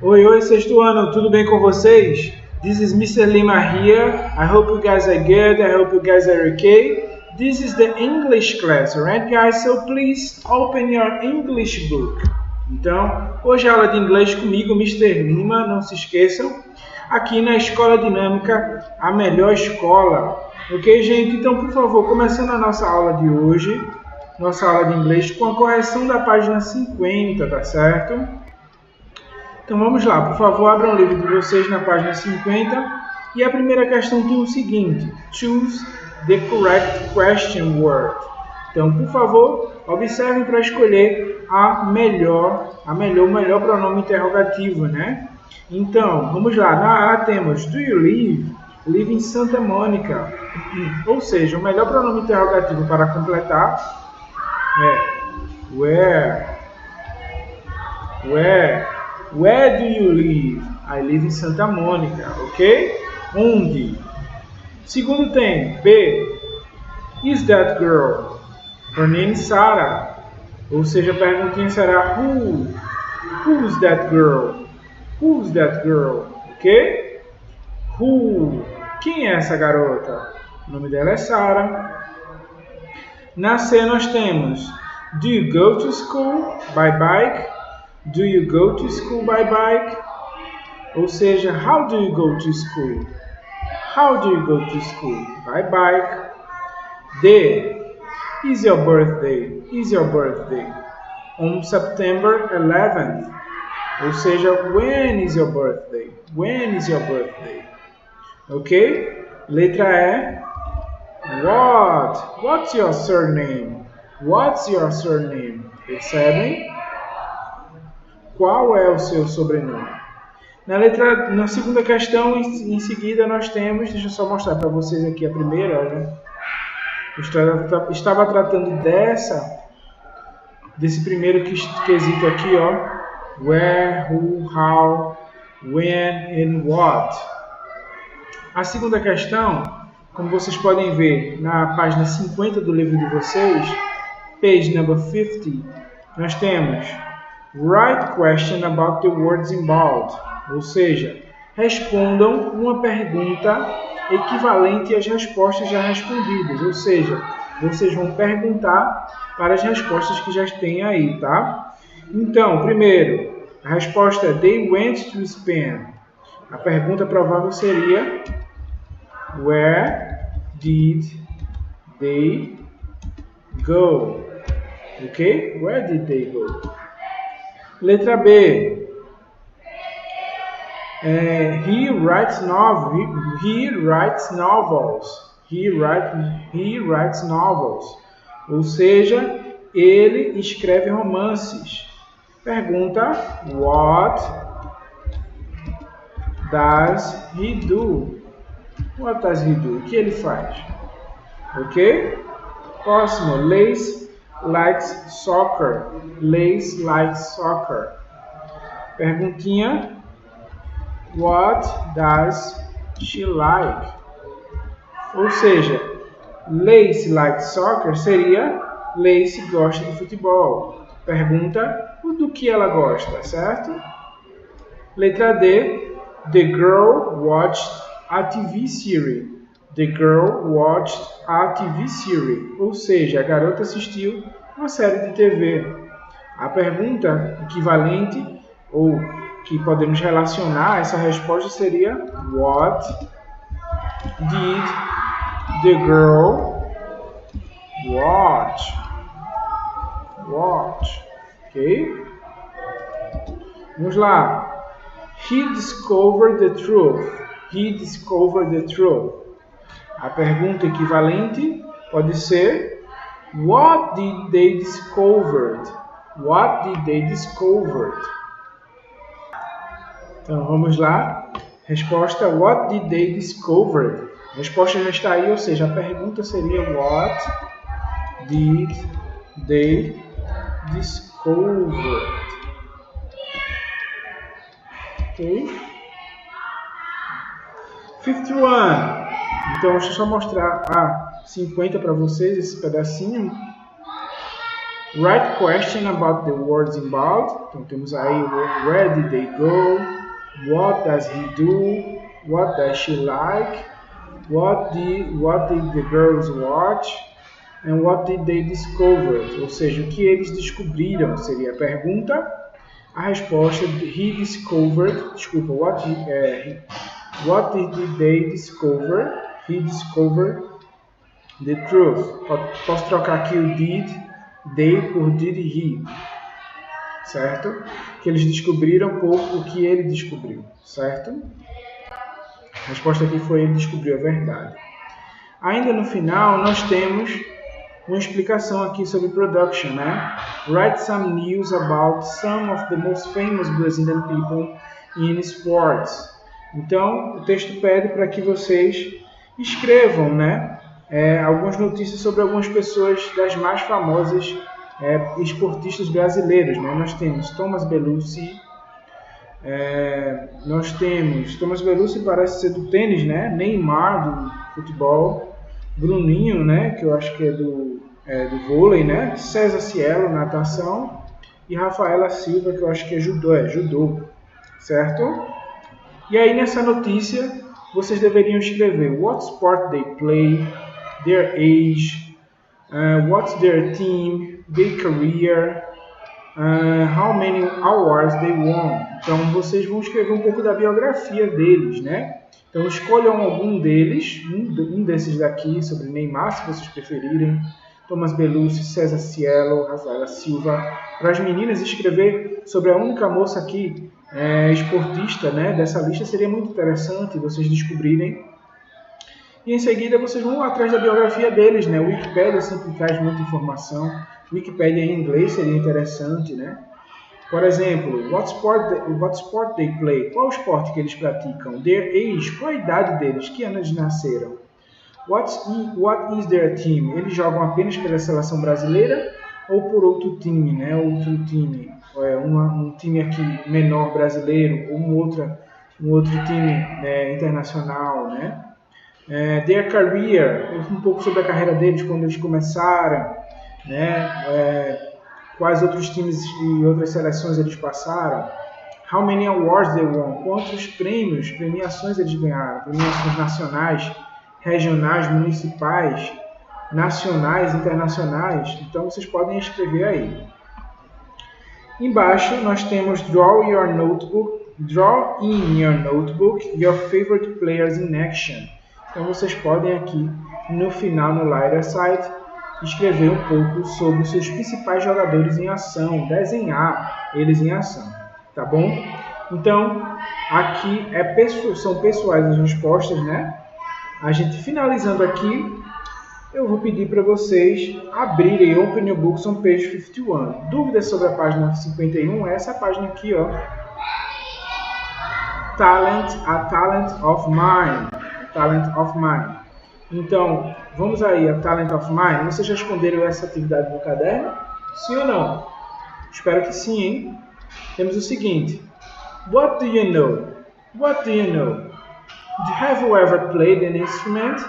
Oi, sexto ano, tudo bem com vocês? This is Mr. Lima here. I hope you guys are good. I hope you guys are okay. This is the English class, alright, guys? So please open your English book. Então, hoje é aula de inglês comigo, Mr. Lima, não se esqueçam. Aqui na Escola Dinâmica, a melhor escola. Ok, gente? Então, por favor, começando a nossa aula de hoje, nossa aula de inglês, com a correção da página 50, tá certo? Então vamos lá, por favor, abram o livro de vocês na página 50 e a primeira questão tem o seguinte: choose the correct question word. Então, por favor, observem para escolher o melhor pronome interrogativo, né? Então, vamos lá, na A temos do you live? Live in Santa Mônica. Ou seja, o melhor pronome interrogativo para completar é where. Where do you live? I live in Santa Mônica, ok? Onde? Segundo tem B. Is that girl? Her name is Sarah. Ou seja, a perguntinha será who? Who's that girl? Who's that girl? Ok? Who? Quem é essa garota? O nome dela é Sarah. Na C nós temos do you go to school by bike? Do you go to school by bike? Ou seja, how do you go to school? How do you go to school? By bike. D. Is your birthday? Is your birthday? On September 11th. Ou seja, when is your birthday? When is your birthday? Ok? Letra E. What? What's your surname? What's your surname? Percebem? Qual é o seu sobrenome? Na segunda questão, em seguida, nós temos... Deixa eu só mostrar para vocês aqui a primeira. Olha. Eu estava tratando desse primeiro quesito aqui, ó. Where, who, how, when and what. A segunda questão, como vocês podem ver na página 50 do livro de vocês, page number 50, nós temos... Write question about the words in bold. Ou seja, respondam uma pergunta equivalente às respostas já respondidas. Ou seja, vocês vão perguntar para as respostas que já têm aí, tá? Então, primeiro, a resposta é They went to Spain. A pergunta provável seria Where did they go? Ok? Where did they go? Letra B. He writes novels. He writes novels. Ou seja, ele escreve romances. Pergunta: What does he do? What does he do? O que ele faz? Ok? Próximo. Lace likes soccer. Lace likes soccer. Perguntinha: What does she like? Ou seja, Lace likes soccer seria Lace gosta de futebol. Pergunta: do que ela gosta, certo? Letra D. The girl watched a TV series. The girl watched a TV series. Ou seja, a garota assistiu uma série de TV. A pergunta equivalente ou que podemos relacionar essa resposta seria What did the girl watch? Ok? Vamos lá. He discovered the truth. He discovered the truth. A pergunta equivalente pode ser What did they discover? What did they discover? Então vamos lá. Resposta: What did they discover? A resposta já está aí, ou seja, a pergunta seria What did they discover? Ok? 51. Então, deixa eu só mostrar a 50 para vocês, esse pedacinho. Write question about the words involved. Então temos aí where did they go? What does he do? What does she like? What did the girls watch? And what did they discover? Ou seja, o que eles descobriram seria a pergunta. A resposta, he discovered, desculpa, what did they discover? He discovered the truth. Posso trocar aqui o did, they por did he, certo? Que eles descobriram por o que ele descobriu, certo? A resposta aqui foi ele descobriu a verdade. Ainda no final, nós temos uma explicação aqui sobre production, né? Write some news about some of the most famous Brazilian people in sports. Então, o texto pede para que vocês escrevam, né? Algumas notícias sobre algumas pessoas das mais famosas esportistas brasileiros, né? Nós temos Thomas Bellucci, Thomas Bellucci parece ser do tênis, né? Neymar do futebol, Bruninho, né? Que eu acho que é do vôlei, né? César Cielo, natação, e Rafaela Silva, que eu acho que é judô, certo? E aí nessa notícia vocês deveriam escrever what sport they play, their age, what's their team, their career, how many awards they won. Então vocês vão escrever um pouco da biografia deles, né? Então escolham algum deles, um desses daqui, sobre Neymar, se vocês preferirem, Thomas Bellucci, César Cielo, Rafaela Silva. Para as meninas escrever sobre a única moça aqui esportista, né, dessa lista seria muito interessante vocês descobrirem. E em seguida vocês vão atrás da biografia deles, né? O Wikipedia sempre traz muita informação. Wikipedia em inglês seria interessante, né? Por exemplo, what sport they play? Qual esporte que eles praticam? Their age? Qual a idade deles? Que ano eles nasceram? What is their team? Eles jogam apenas pela seleção brasileira ou por outro time, né? Outro time, um time aqui menor brasileiro ou um outro time internacional, né? Their career, um pouco sobre a carreira deles quando eles começaram, né? Quais outros times e outras seleções eles passaram? How many awards they won? Quantos premiações eles ganharam? Premiações nacionais, regionais, municipais, nacionais, internacionais. Então vocês podem escrever aí. Embaixo nós temos draw in your notebook your favorite players in action. Então vocês podem aqui no final, no Lighter Site, escrever um pouco sobre os seus principais jogadores em ação, desenhar eles em ação, tá bom? Então, aqui são pessoais as respostas, né? A gente finalizando aqui, eu vou pedir para vocês abrirem Open Your Books on page 51. Dúvidas sobre a página 51? Essa página aqui, ó. Talent of Mine. Então, vamos aí a Talent of Mine. Vocês responderam essa atividade no caderno? Sim ou não? Espero que sim, hein? Temos o seguinte. What do you know? Have you ever played an instrument?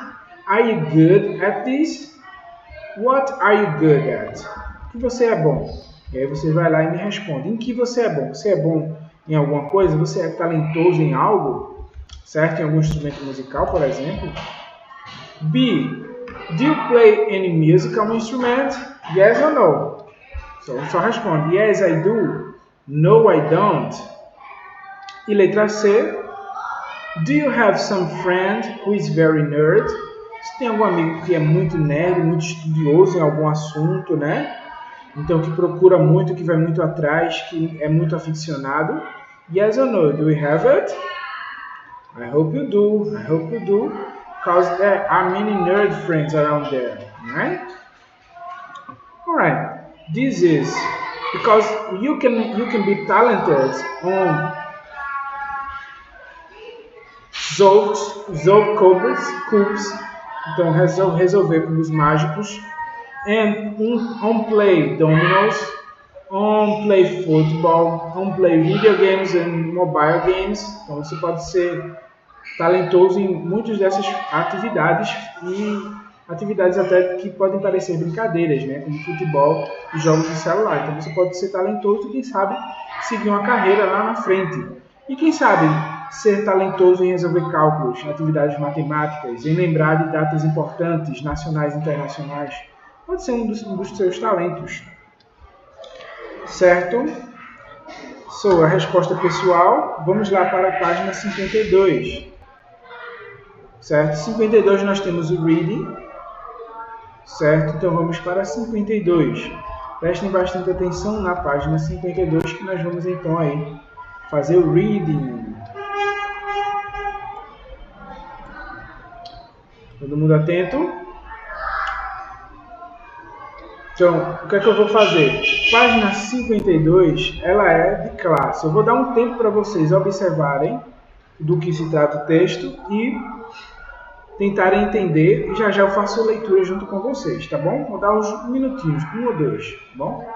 Are you good at this? What are you good at? O que você é bom? E aí você vai lá e me responde. Em que você é bom? Você é bom em alguma coisa? Você é talentoso em algo? Certo? Em algum instrumento musical, por exemplo? B. Do you play any musical instrument? Yes or no? Só responde. Yes, I do. No, I don't. E letra C. Do you have some friend who is very nerd? Você tem algum amigo que é muito nerd, muito estudioso em algum assunto, né? Então que procura muito, que vai muito atrás, que é muito aficionado? Yes or no? Do you have it? I hope you do. Because there are many nerd friends around there, right? Alright, this is because you can be talented on solve cubes, então resolver cubos mágicos, and on play dominoes, on play football, on play video games and mobile games. Então você pode ser talentoso em muitas dessas atividades e atividades até que podem parecer brincadeiras, né? Como futebol e jogos de celular. Então você pode ser talentoso e quem sabe seguir uma carreira lá na frente. E quem sabe ser talentoso em resolver cálculos, atividades matemáticas, em lembrar de datas importantes, nacionais e internacionais. Pode ser um dos seus talentos. Certo? A resposta pessoal. Vamos lá para a página 52. Certo? 52 nós temos o reading. Certo? Então vamos para 52. Prestem bastante atenção na página 52 que nós vamos então aí fazer o reading. Todo mundo atento? Então, o que é que eu vou fazer? Página 52, ela é de classe. Eu vou dar um tempo para vocês observarem do que se trata o texto e tentarem entender. E já já eu faço a leitura junto com vocês, tá bom? Vou dar uns minutinhos, 1 ou 2, tá bom?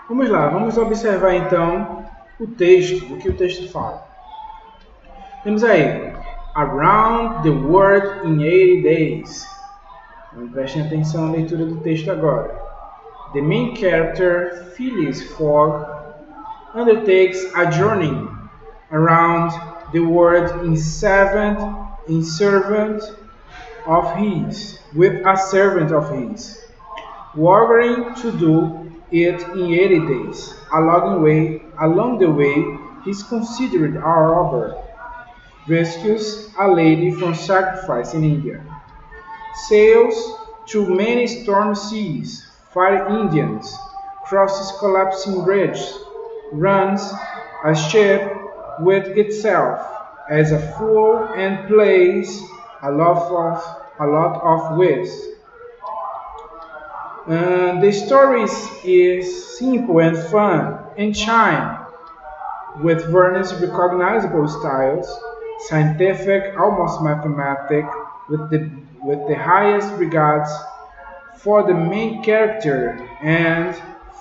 Vamos lá, vamos observar então o texto, o que o texto fala. Temos aí, Around the World in 80 Days. Então, prestem atenção à leitura do texto agora. The main character, Phileas Fogg, undertakes a journey around the world with a servant of his, working to do it in 80 days. Along the way, he's considered a robber, rescues a lady from sacrifice in India, sails through many stormy seas, fights Indians, crosses collapsing bridges, runs a ship with itself as a fool, and plays a lot of whist. The story is simple and fun and charming, with Verne's recognizable styles, scientific, almost mathematic, with the highest regards for the main character and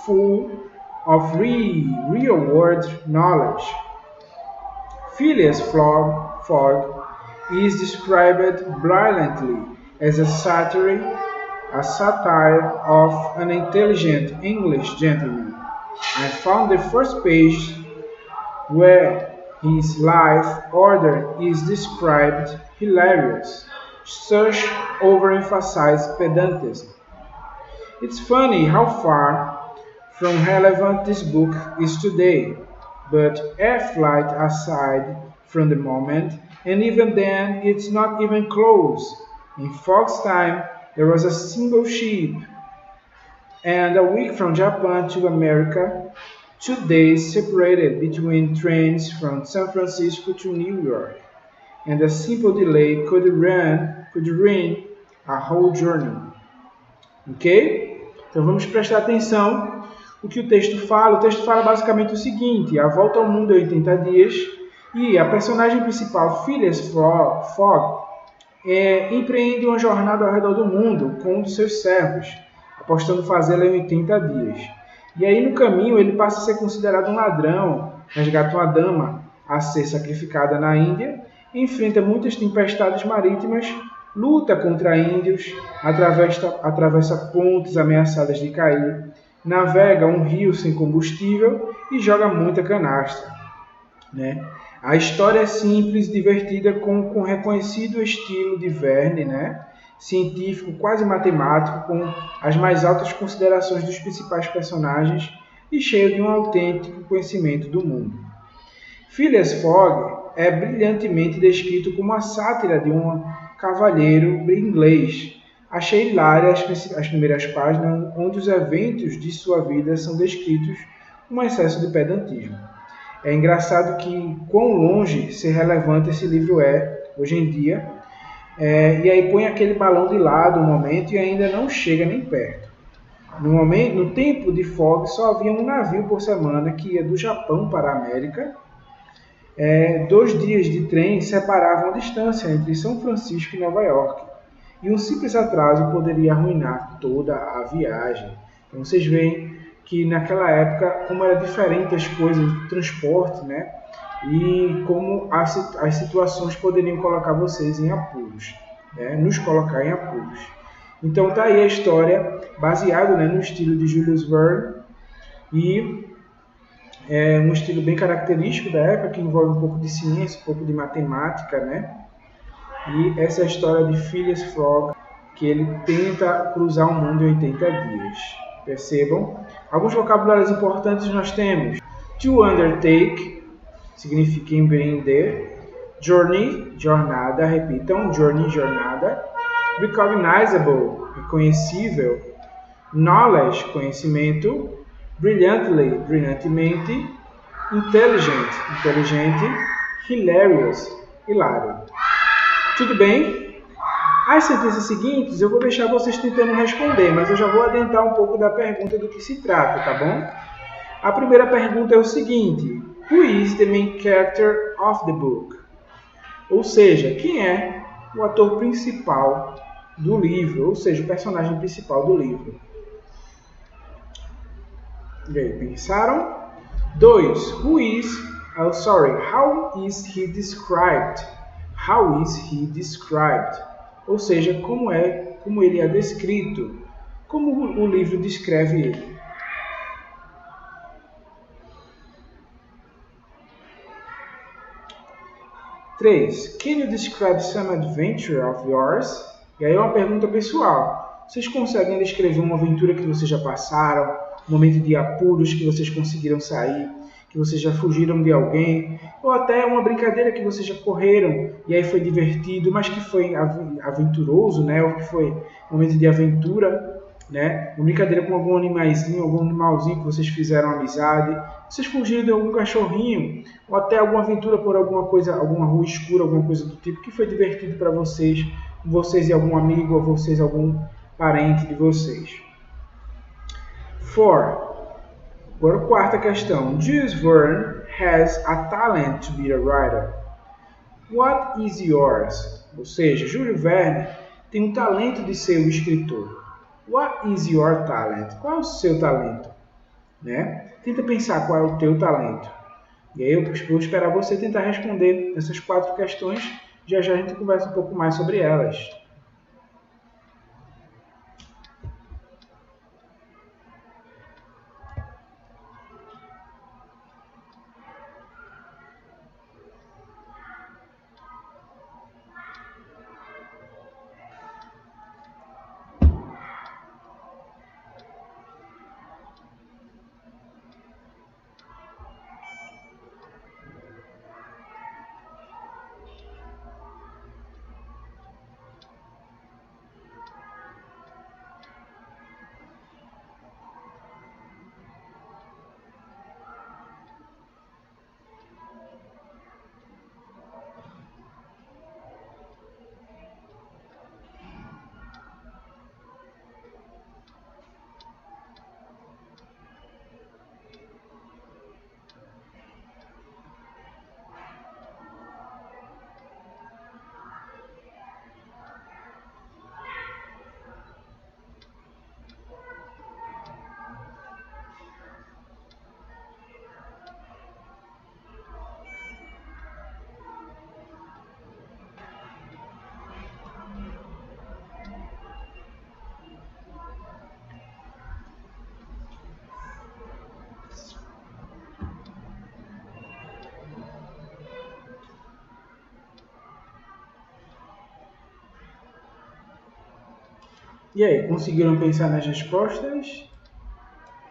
full of real-world knowledge. Phileas Fogg is described brilliantly as a satire of an intelligent English gentleman. I found the first page where his life order is described hilarious. Such overemphasized pedantism. It's funny how far from relevant this book is today, but a flight aside from the moment, and even then it's not even close. In Fogg's time, there was a single ship, and a week from Japan to America, 2 days separated between trains from San Francisco to New York, and a simple delay could ruin a whole journey. Ok? Então vamos prestar atenção no que o texto fala. O texto fala basicamente o seguinte: a volta ao mundo em 80 dias, e a personagem principal, Phileas Fogg, empreende uma jornada ao redor do mundo com um dos seus servos, apostando fazê-la em 80 dias. E aí no caminho ele passa a ser considerado um ladrão, resgata uma dama a ser sacrificada na Índia, enfrenta muitas tempestades marítimas, luta contra índios, atravessa pontes ameaçadas de cair, navega um rio sem combustível e joga muita canastra, né? A história é simples, divertida, com reconhecido estilo de Verne, né? Científico, quase matemático, com as mais altas considerações dos principais personagens e cheio de um autêntico conhecimento do mundo. Phileas Fogg é brilhantemente descrito como a sátira de um cavalheiro inglês. Achei hilária as primeiras páginas, onde os eventos de sua vida são descritos com um excesso de pedantismo. É engraçado que quão longe ser relevante esse livro é hoje em dia, e aí põe aquele balão de lado um momento e ainda não chega nem perto. No tempo de Fogg só havia um navio por semana que ia do Japão para a América. 2 dias de trem separavam a distância entre São Francisco e Nova York, e um simples atraso poderia arruinar toda a viagem. Então vocês veem que naquela época, como era diferente as coisas do transporte, né? E como as situações poderiam colocar vocês em apuros, né? Nos colocar em apuros. Então tá aí a história, baseado, né, no estilo de Julius Verne, e é um estilo bem característico da época, que envolve um pouco de ciência, um pouco de matemática, né? E essa é a história de Phileas Fogg, que ele tenta cruzar o mundo em 80 dias. Percebam? Alguns vocabulários importantes nós temos. To undertake, significa empreender. Journey, jornada, repitam, journey, jornada. Recognizable, reconhecível. Knowledge, conhecimento. Brilliantly, brilhantemente. Intelligent, inteligente. Hilarious, hilário. Tudo bem? As sentenças seguintes eu vou deixar vocês tentando responder, mas eu já vou adiantar um pouco da pergunta do que se trata, tá bom? A primeira pergunta é o seguinte: Who is the main character of the book? Ou seja, quem é o ator principal do livro, ou seja, o personagem principal do livro? E aí, pensaram? 2. How is he described? How is he described? Ou seja, como ele é descrito, como o livro descreve ele. 3. Can you describe some adventure of yours? E aí é uma pergunta pessoal. Vocês conseguem descrever uma aventura que vocês já passaram, um momento de apuros que vocês conseguiram sair, que vocês já fugiram de alguém, ou até uma brincadeira que vocês já correram e aí foi divertido, mas que foi aventuroso, né? Ou que foi um momento de aventura, né? Uma brincadeira com algum animaizinho, algum animalzinho que vocês fizeram amizade, vocês fugiram de algum cachorrinho, ou até alguma aventura por alguma coisa, alguma rua escura, alguma coisa do tipo que foi divertido para vocês e algum amigo, ou vocês algum parente de vocês. 4. Agora, quarta questão. Jules Verne has a talent to be a writer. What is yours? Ou seja, Júlio Verne tem um talento de ser um escritor. What is your talent? Qual é o seu talento? Né? Tenta pensar qual é o teu talento. E aí eu vou esperar você tentar responder essas 4 questões. Já já a gente conversa um pouco mais sobre elas. E aí, conseguiram pensar nas respostas?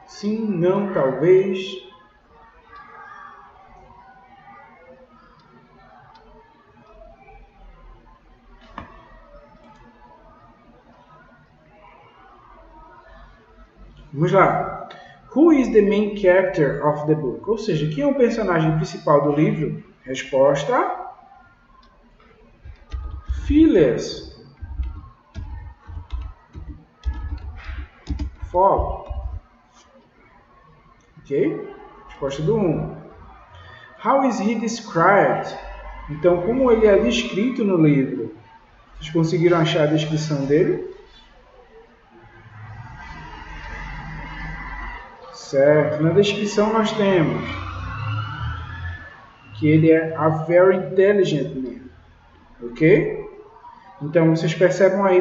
Sim, não, talvez. Vamos lá. Who is the main character of the book? Ou seja, quem é o personagem principal do livro? Resposta: Phyllis. Fogg. Ok? Resposta do 1. How is he described? Então, como ele é descrito no livro? Vocês conseguiram achar a descrição dele? Certo. Na descrição nós temos que ele é a very intelligent man. Ok? Então, vocês percebam aí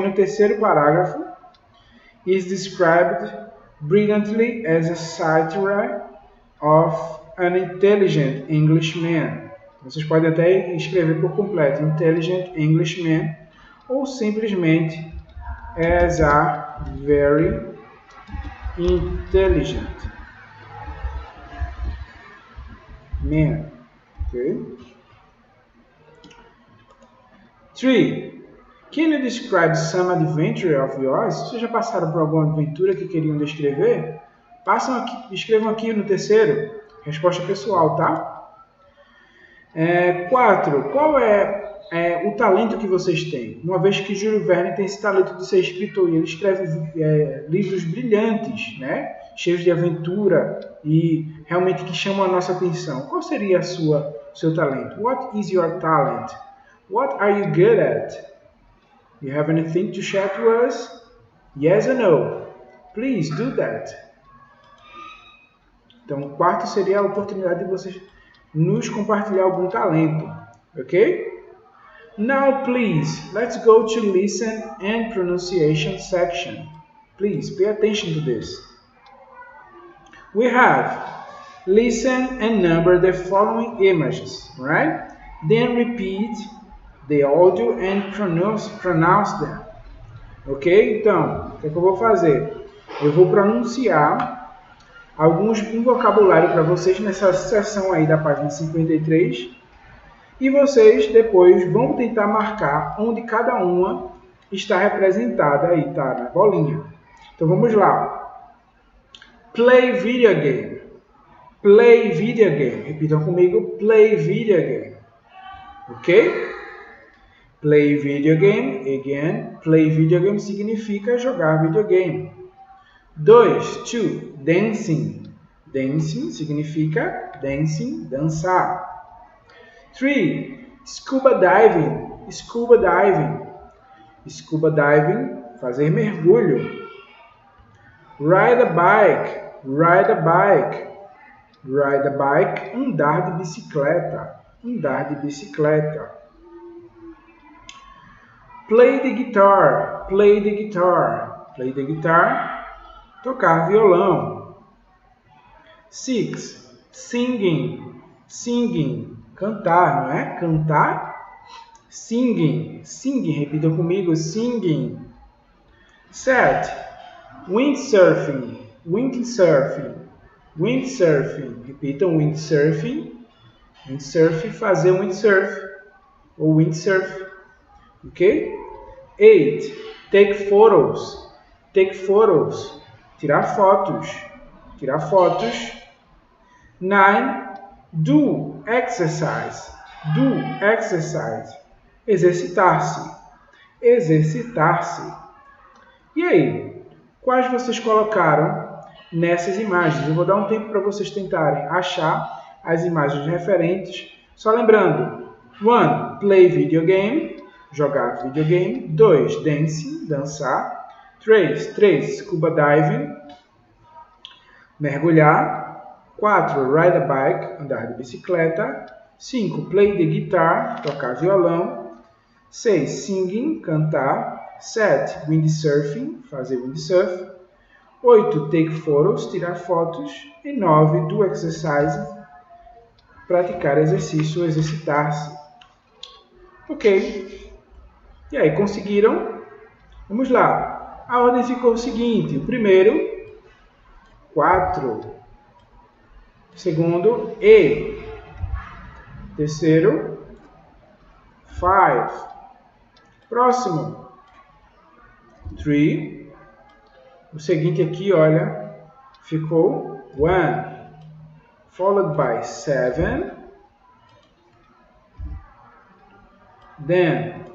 no terceiro parágrafo. Is described brilliantly as a satire of an intelligent Englishman. Vocês podem até escrever por completo Intelligent Englishman ou simplesmente as a very intelligent man. Okay? 3. Can you describe some adventure of yours? Vocês já passaram por alguma aventura que queriam descrever? Escrevam aqui no terceiro. Resposta pessoal, tá? 4. Qual é o talento que vocês têm? Uma vez que Júlio Verne tem esse talento de ser escritor e ele escreve livros brilhantes, né? Cheios de aventura e realmente que chamam a nossa atenção. Qual seria seu talento? What is your talent? What are you good at? You have anything to share to us? Yes or no? Please do that. Então, o quarto seria a oportunidade de vocês nos compartilhar algum talento. Ok? Now, please, let's go to listen and pronunciation section. Please, pay attention to this. We have listen and number the following images, right? Then repeat the audio and pronounce them. Ok? Então, o que eu vou fazer? Eu vou pronunciar um vocabulário para vocês nessa seção aí da página 53 e vocês depois vão tentar marcar onde cada uma está representada aí, tá? Na bolinha. Então vamos lá. Play video game. Play video game. Repitam comigo. Play video game. Ok? Play video game. Again. Play video game significa jogar videogame. 2. Dancing. Dancing significa dancing, dançar. 3. Scuba diving. Scuba diving. Scuba diving, fazer mergulho. Ride a bike. Ride a bike. Ride a bike, andar de bicicleta. Andar de bicicleta. Play the guitar. Play the guitar. Play the guitar. Tocar violão. 6. Singing. Singing. Cantar, não é? Cantar. Singing. Singing. Repitam comigo. Singing. 7. Windsurfing. Windsurfing. Windsurfing. Repitam. Windsurfing. Windsurfing. Fazer windsurf. Ou windsurf. Ok? 8. Take photos. Take photos. Tirar fotos. Tirar fotos. 9. Do exercise. Do exercise. Exercitar-se. Exercitar-se. E aí? Quais vocês colocaram nessas imagens? Eu vou dar um tempo para vocês tentarem achar as imagens referentes. Só lembrando. 1. Play video game. Jogar videogame. 2. Dancing. Dançar. 3. Scuba diving. Mergulhar. 4. Ride a bike. Andar de bicicleta. 5. Play the guitar. Tocar violão. 6. Singing. Cantar. 7. Windsurfing. Fazer windsurf. 8. Take photos. Tirar fotos. E 9. Do exercise. Praticar exercício. Exercitar-se. Ok. E aí, conseguiram? Vamos lá. A ordem ficou o seguinte. O primeiro, 4. Segundo, E. Terceiro, 5. Próximo, 3. O seguinte aqui, olha, ficou 1, followed by 7, then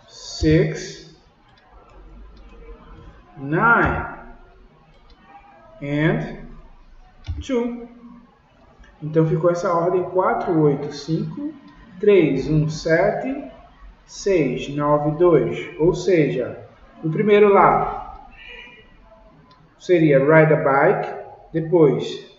6, 9, and 2. Então ficou essa ordem 4, 8, 5, 3, 1, 7, 6, 9, 2. Ou seja, o primeiro lá seria ride a bike, depois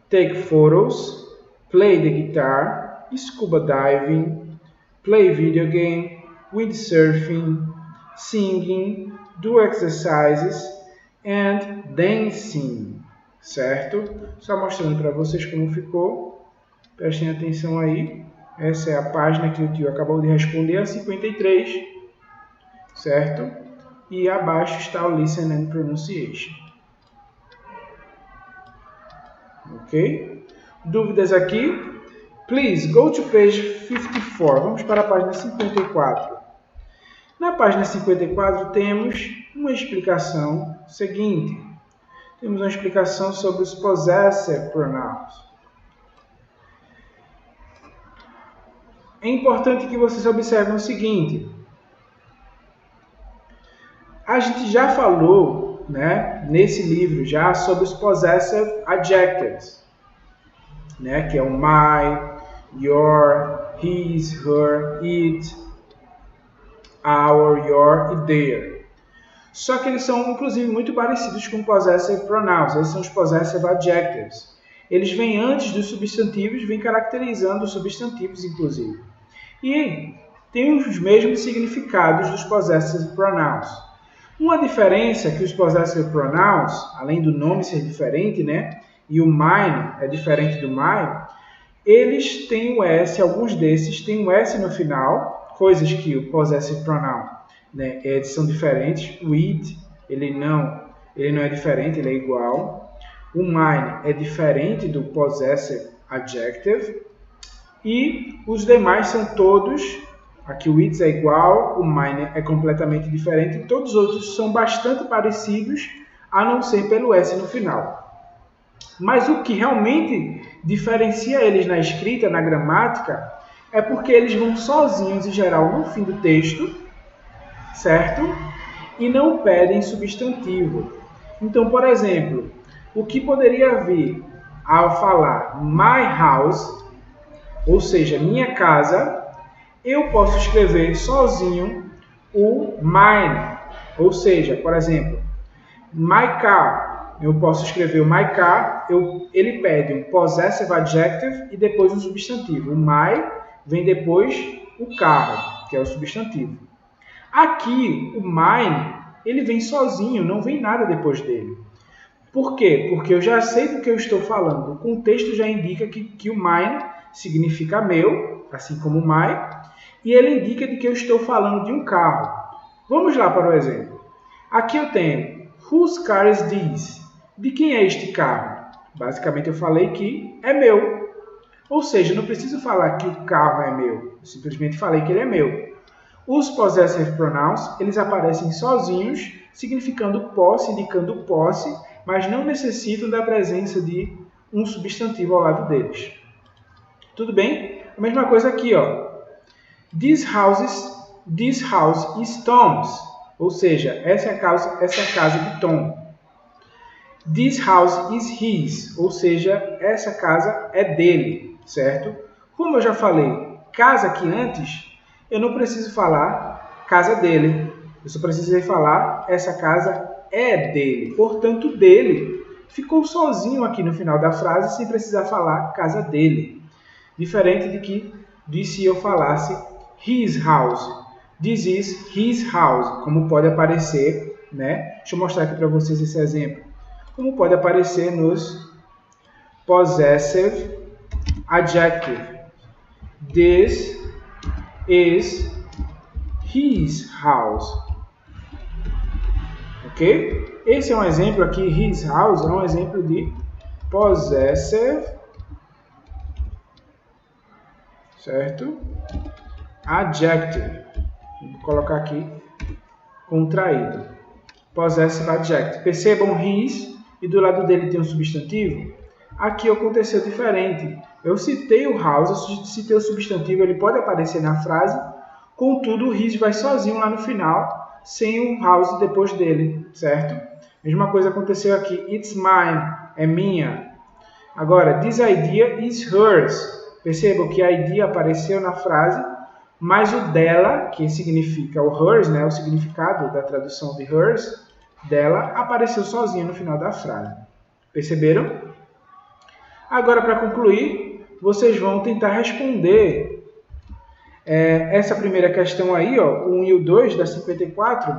take photos, play the guitar, scuba diving, play video game, windsurfing, singing, do exercises and dancing, certo? Só mostrando para vocês como ficou. Prestem atenção aí. Essa é a página que o tio acabou de responder, a 53, certo? E abaixo está o Listen and Pronunciation. Ok? Dúvidas aqui? Please go to page 54. Vamos para a página 54. Na página 54 temos uma explicação seguinte. Temos uma explicação sobre os possessive pronouns. É importante que vocês observem o seguinte. A gente já falou, né, nesse livro já sobre os possessive adjectives, né, que é o my, your, his, her, it, our, your e their. Só que eles são, inclusive, muito parecidos com possessive pronouns. Esses são os possessive adjectives. Eles vêm antes dos substantivos, vêm caracterizando os substantivos, inclusive. E têm os mesmos significados dos possessive pronouns. Uma diferença é que os possessive pronouns, além do nome ser diferente, né, e o mine é diferente do my, eles têm o S, alguns desses têm o S no final, coisas que o possessive pronoun, né, eles são diferentes. O it, ele não é diferente, ele é igual. O mine é diferente do possessive adjective. E os demais são todos, aqui o it é igual, o mine é completamente diferente, e todos os outros são bastante parecidos, a não ser pelo S no final. Mas o que realmente diferencia eles na escrita, na gramática, é porque eles vão sozinhos, em geral, no fim do texto, certo? E não pedem substantivo. Então, por exemplo, o que poderia vir ao falar my house, ou seja, minha casa, eu posso escrever sozinho o mine. Ou seja, por exemplo, my car. Eu posso escrever o my car, ele pede um possessive adjective e depois um substantivo. O my vem depois o carro, que é o substantivo. Aqui, o mine, ele vem sozinho, não vem nada depois dele. Por quê? Porque eu já sei do que eu estou falando. O contexto já indica que o mine significa meu, assim como o my, e ele indica de que eu estou falando de um carro. Vamos lá para o exemplo. Aqui eu tenho, whose car is this? De quem é este carro? Basicamente eu falei que é meu. Ou seja, eu não preciso falar que o carro é meu. Eu simplesmente falei que ele é meu. Os possessive pronouns, eles aparecem sozinhos, significando posse, indicando posse, mas não necessitam da presença de um substantivo ao lado deles. Tudo bem? A mesma coisa aqui, ó. This house is Tom's. Ou seja, essa é a casa de Tom. This house is his. Ou seja, essa casa é dele, certo? Como eu já falei, casa aqui antes, eu não preciso falar casa dele. Eu só preciso falar essa casa é dele. Portanto, dele ficou sozinho aqui no final da frase, sem precisar falar casa dele. Diferente de se eu falasse his house. This is his house, como pode aparecer, né? Deixa eu mostrar aqui para vocês esse exemplo. Como pode aparecer nos possessive adjective. This is his house. Ok? Esse é um exemplo aqui, his house, é um exemplo de possessive, certo? Adjective. Vou colocar aqui contraído. possessive adjective. Percebam his e do lado dele tem um substantivo. Aqui aconteceu diferente. Eu citei o house, eu citei o substantivo, ele pode aparecer na frase, contudo o his vai sozinho lá no final, sem o house depois dele, certo? Mesma coisa aconteceu aqui. It's mine, é minha. Agora, this idea is hers. Percebam que a idea apareceu na frase, mas o dela, que significa o hers, né, o significado da tradução de hers, dela, apareceu sozinho no final da frase. Perceberam? Agora, para concluir, vocês vão tentar responder essa primeira questão aí, ó, o 1 e o 2 da 54,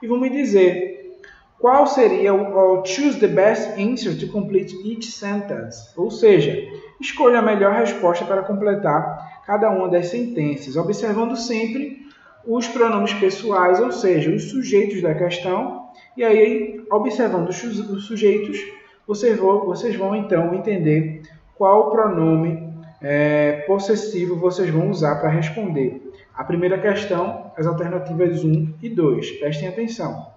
e vão me dizer qual seria o choose the best answer to complete each sentence. Ou seja, escolha a melhor resposta para completar cada uma das sentenças, observando sempre os pronomes pessoais, ou seja, os sujeitos da questão, e aí, observando os sujeitos, vocês vão então entender qual pronome possessivo vocês vão usar para responder. A primeira questão, as alternativas 1 e 2. Prestem atenção.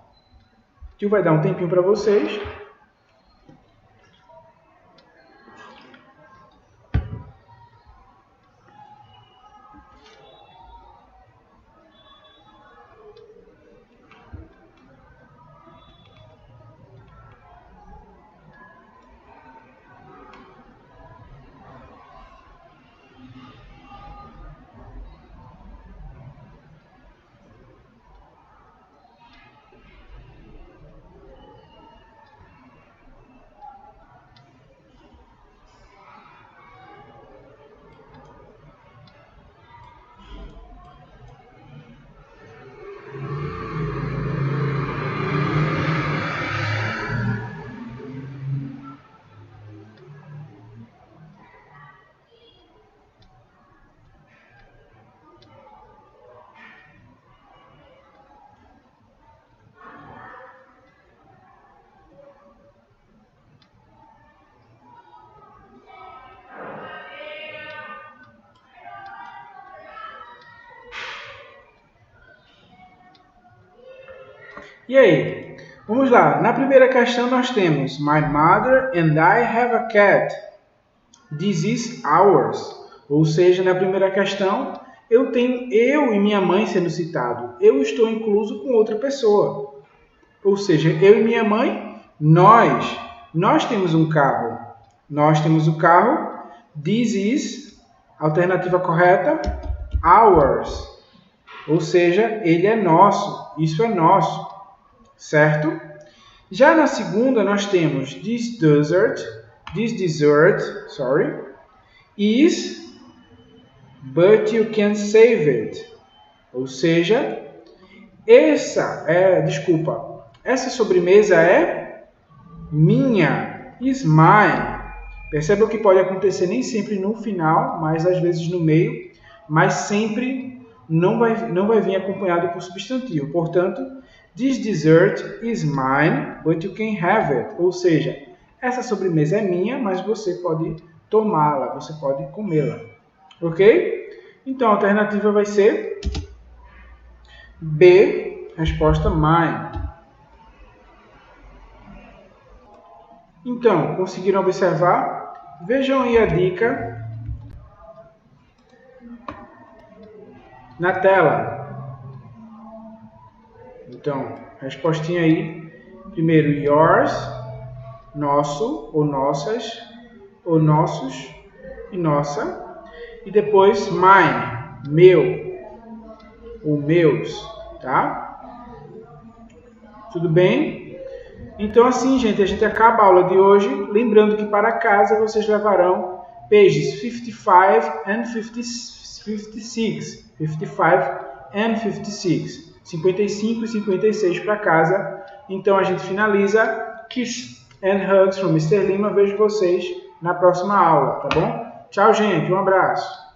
O tio vai dar um tempinho para vocês. E aí? Vamos lá. Na primeira questão nós temos My mother and I have a cat. This is ours. Ou seja, na primeira questão, eu tenho eu e minha mãe sendo citado. Eu estou incluso com outra pessoa. Ou seja, eu e minha mãe, nós temos um carro. Nós temos o carro. This is, alternativa correta, ours. Ou seja, ele é nosso. Isso é nosso. Certo? Já na segunda nós temos this dessert is, but you can save it. Ou seja, essa sobremesa é minha, is mine. Percebam que pode acontecer nem sempre no final, mas às vezes no meio, mas sempre não vai vir acompanhado por substantivo. Portanto, this dessert is mine, but you can have it. Ou seja, essa sobremesa é minha, mas você pode tomá-la, você pode comê-la. Ok? Então, a alternativa vai ser B, resposta mine. Então, conseguiram observar? Vejam aí a dica na tela. Então, respostinha aí. Primeiro, yours, nosso, ou nossas, ou nossos e nossa. E depois, mine, meu, ou meus, tá? Tudo bem? Então, assim, gente, a gente acaba a aula de hoje. Lembrando que para casa vocês levarão pages 55 and 56. 55 and 56. 55 e 56 para casa. Então a gente finaliza. Kiss and hugs from Mr. Lima. Vejo vocês na próxima aula, tá bom? Tchau, gente. Um abraço.